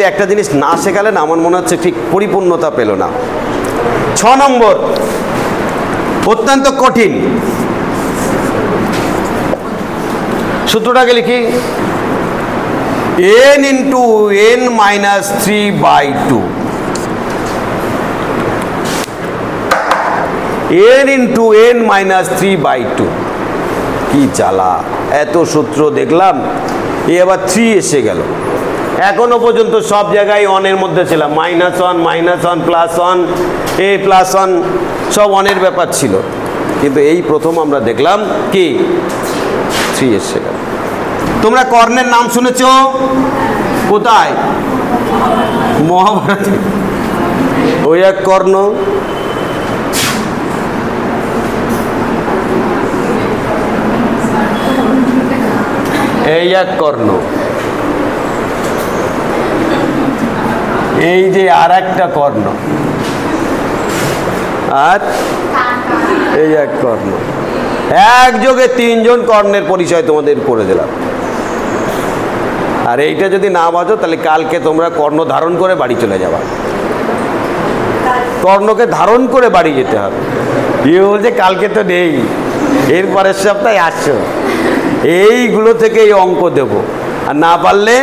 একটা জিনিস না শেখালে না আমার মনে হচ্ছে ঠিক পরিপূর্ণতা পেল না। 6 নম্বর অত্যন্ত কঠিন, সূত্রটাকে লিখি, n into n minus 3/2, n into n minus 3/2। কি জ্বালা, এত সূত্র দেখলাম, এ আবার 3 এসে গেল। এখনো পর্যন্ত সব জায়গায় অনের মধ্যে ছিলাম, -1 +1 a +1 সব অনের ব্যাপার ছিল, কিন্তু এই প্রথম আমরা দেখলাম কি 3 এসে গেল। তোমরা কর্ণের নাম শুনেছ কোথায়? মহাভারতে। ওই এক কর্ণ, এই এক কর্ণ, এই যে আর একটা কর্ণ, আর এই এক কর্ণ, একযোগে 3 জন কর্ণের পরিচয় তোমাদের করে দিলাম। আর এইটা যদি না বাজো তাহলে কালকে তোমরা কর্ণ ধারণ করে বাড়ি চলে যাবা, কর্ণকে ধারণ করে বাড়ি যেতে হবে। ইয়ে বলছে কালকে তো নেই, এর পরের সপ্তাহে আসছো, এইগুলো থেকে এই অঙ্ক দেব। আর না পারলে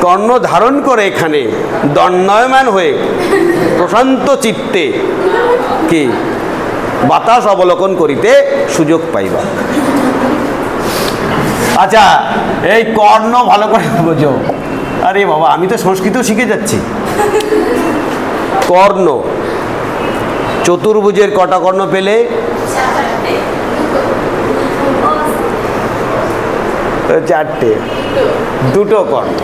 কর্ণ ধারণ করে এখানে দণ্ডায়মান হয়ে প্রশান্ত চিত্তে কি বাতাস অবলোকন করিতে সুযোগ পাইবা। আচ্ছা, এই কর্ণ ভালো করে বোঝো। আরে বাবা, আমি তো সংস্কৃত শিখে যাচ্ছি। কর্ণ, চতুর্ভুজের কটা কর্ণ পেলে? 4টে, 2টো কর্ণ।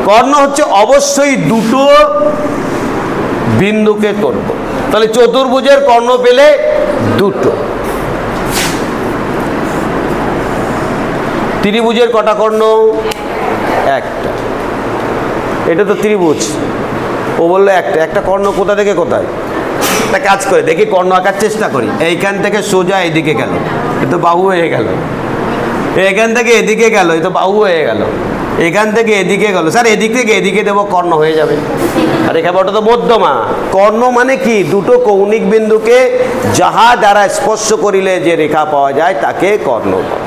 কর্ণ হচ্ছে অবশ্যই 2টো বিন্দুকে করব, তাহলে চতুর্ভুজের কর্ণ পেলে 2টো। ত্রিভুজের কটা কর্ণ? 1টা। এটা তো ত্রিভুজ, ও বললো একটা কর্ণ কোথা থেকে কোথায়? একটা কাজ করে দেখি, কর্ণ আঁকার চেষ্টা করি। এইখান থেকে সোজা এদিকে গেল, এ তো বাহু হয়ে গেল। এখান থেকে এদিকে গেল, এ তো বাহু হয়ে গেল। এখান থেকে এদিকে গেল, স্যার এদিক থেকে এদিকে দেবো, কর্ণ হয়ে যাবে। আর এখানে ওটা তো মধ্যমা। কর্ণ মানে কি? 2টো কৌণিক বিন্দুকে যাহা দ্বারা স্পর্শ করিলে যে রেখা পাওয়া যায় তাকে কর্ণ বলে।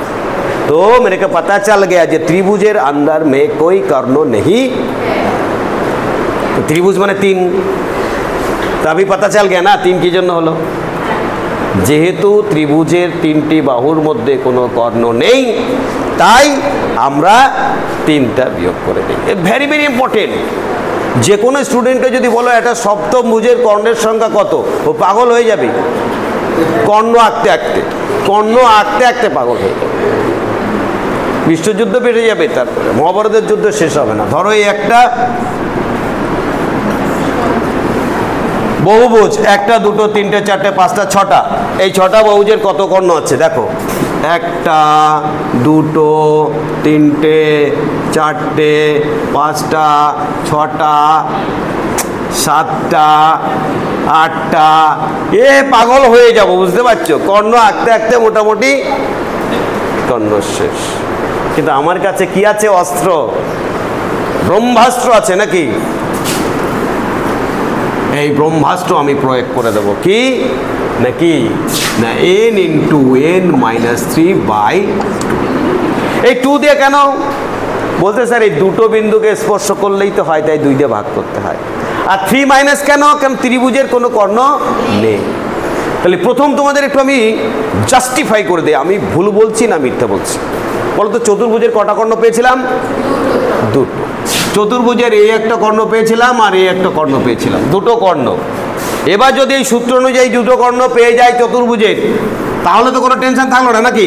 तो मेरे को पता चल गया যে त्रिभुजेर अंदर में कोई कर्ण नहीं, तो त्रिभुज माने 3, तो अभी पता चल गया ना 3 की जन्य हलो, जेहेतु त्रिभुजेर 3टी बाहुर मध्य कोनो कर्ण नेই তাই আমরা 3টা বিয়োগ করে দেই। Very very important. যে কোনো স্টুডেন্টকে যদি বলো এটা সপ্তমভুজের কর্ণের সংখ্যা কত, ও পাগল হয়ে যাবে। কর্ণ আঁকতে আঁকতে পাগল হয়ে যাবে। বিশ্বযুদ্ধ বেড়ে যাবে, তারপরে মহাভারতের যুদ্ধ শেষ হবে না। ধরো এই একটা বহুভুজ, 1টা 2টো 3টে 4টে 5টা 6টা, এই 6টা বহুভুজের কত কর্ণ আছে দেখো, 1টা 2টো 3টে 4টে 5টা 6টা 7টা 8টা, এ পাগল হয়ে যাব, বুঝতে পারছো? কর্ণ আঁকতে আঁকতে মোটামুটি কর্ণ শেষ। কিন্তু আমার কাছে কি আছে? অস্ত্র, ব্রহ্মাস্ত্র আছে নাকি? এই ব্রহ্মাস্ত্র আমি প্রয়োগ করে দেব। কি নাকি না, n ইন্টু n মাইনাস 3/2। এই 2 দিয়ে কেন বলতে স্যার, এই 2টো বিন্দুকে স্পর্শ করলেই তো হয়, তাই 2 দিয়ে ভাগ করতে হয়। আর 3 মাইনাস কেন? কারণ ত্রিভুজের কোনো কর্ণ নেই। তাহলে প্রথম তোমাদের একটু আমি জাস্টিফাই করে দিই, আমি ভুল বলছি না মিথ্যা বলছি বলতো। চতুর্ভুজের কটা কর্ণ পেয়েছিলাম? 2টো। চতুর্ভুজের এই একটা কর্ণ পেয়েছিলাম আর এই একটা কর্ণ পেয়েছিলাম, 2টো কর্ণ। এবার যদি এই সূত্র অনুযায়ী 2টো কর্ণ পেয়ে যায় চতুর্ভুজের, তাহলে তো কোনো টেনশন থাকলো না নাকি?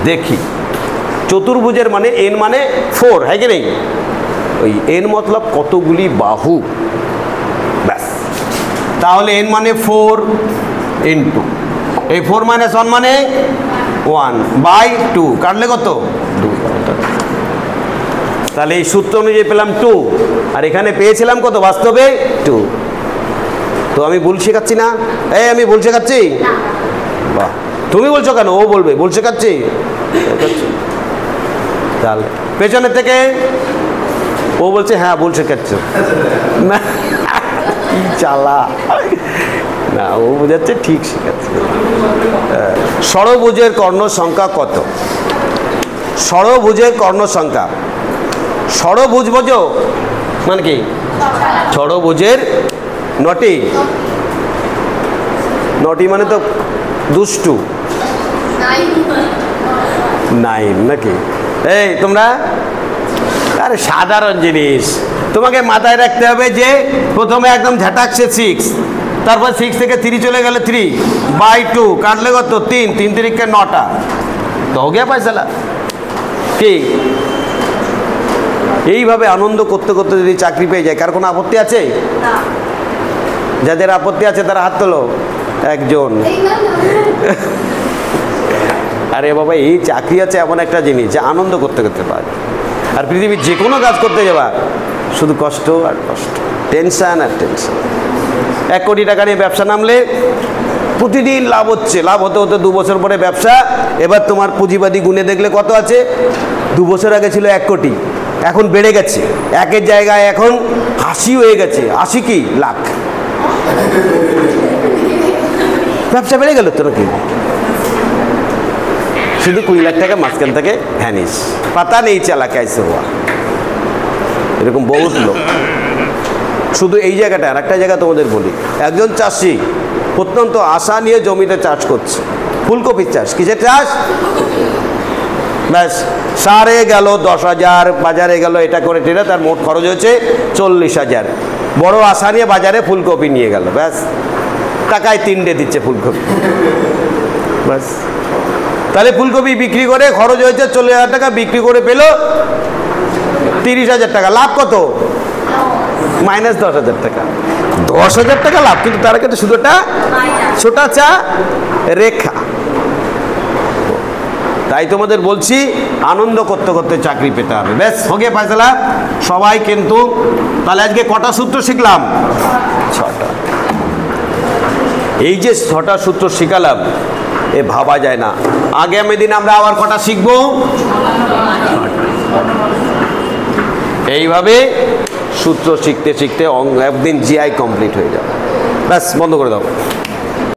দেখি, চতুর্ভুজের মানে n মানে 4, হ্যাঁ কি নেই? ওই n মতলব কতগুলি বাহু, ব্যাস। তাহলে n মানে 4 ইন্টু এই 4 - 1 মানে 1/2, কাটলে কত? 2। তাহলে এই সূত্র অনুযায়ী পেলাম 2, আর এখানে পেয়েছিলাম কত বাস্তবে? 2। তো আমি ভুল শেখাচ্ছি না? আমি ভুল শেখাচ্ছি? বাহ, তুমি বলছো কেন? ও বলবে ভুল শেখাচ্ছি। তাহলে পেছনের থেকে ও বলছে হ্যাঁ ভুল শেখাচ্ছ না, কি চালা না, ও বোঝাচ্ছে ঠিক শেখাচ্ছে। ষড়ভুজের কর্ণ সংখ্যা কত? ষড়ভুজের কর্ণ সংখ্যা, ষড়ভুজ বোঝো মানে কি? ষড়ভুজের নটি, নটি মানে তো দুষ্টু, 9 নাকি? এই তোমরা, আরে সাধারণ জিনিস তোমাকে মাথায় রাখতে হবে যে প্রথমে একদম ঝাটাকছে 6, তারপর 6 থেকে 3 চলে গেলে 3/2 কাটলে কত? 3, 3 তিরিকে 9টা, তো হো গিয়া পয়সালা কি? এইভাবে আনন্দ করতে করতে যদি চাকরি পেয়ে যায়, কার কোনো আপত্তি আছে? যাদের আপত্তি আছে তারা হাত তোলো। একজন। আরে বাবা, এই চাকরি আছে এমন একটা জিনিস যে আনন্দ করতে করতে পারে। আর পৃথিবীর যে কোনো কাজ করতে যাবা শুধু কষ্ট আর কষ্ট, টেনশন আর টেনশন। 1 কোটি টাকা নিয়ে ব্যবসা নামলে প্রতিদিন লাভ হচ্ছে, লাভ হতে হতে 2 বছর পরে ব্যবসা, এবার তোমার পুঁজিবাদী গুণে দেখলে কত আছে? 2 বছর আগে ছিল 1 কোটি, এখন বেড়ে গেছে, 1-এর জায়গায় এখন 80 হয়ে গেছে। 80 কি লাখ, ব্যবসা বেড়ে গেল তো নাকি? শুধু 20 লাখ টাকা মাঝখান থেকে ভ্যানিস, পাতা নেই চালা कैसे हुआ। এরকম বহুত লোক। শুধু এই জায়গাটা, আর একটা জায়গা তোমাদের বলি, একজন চাষি অত্যন্ত আশা নিয়ে জমিতে চাষ করছে, ফুলকপির চাষ। কিসের চাষ? ব্যাস সারে গেল 10,000, বাজারে গেল এটা করে টেনে, তার মোট খরচ হয়েছে 40,000। বড় আশা নিয়ে বাজারে ফুলকপি নিয়ে গেল, ব্যাস টাকায় 3টে দিচ্ছে ফুলকপি, ব্যাস। তাহলে ফুলকপি বিক্রি করে খরচ হয়েছে 40,000 টাকা, বিক্রি করে পেল 30,000 টাকা। লাভ কত? -10,000 টাকা। 10,000 টাকা লাভ, কিন্তু তার কাছে শুধু একটা ছোটা চা রেখা। তাই তোমাদের বলছি আনন্দ করতে করতে চাকরি পেতে হবে। ব্যাস হোকে ফয়সালা সবাই। কিন্তু তাহলে আজকে কটা সূত্র শিখলাম? 6টা। এই যে 6টা সূত্র শিখালাম, এ ভাবা যায় না। আগামী দিন আমরা আবার কটা শিখবো? এইভাবে সূত্র শিখতে শিখতে একদিন জিআই কমপ্লিট হয়ে যাবে। ব্যাস বন্ধ করে দাও।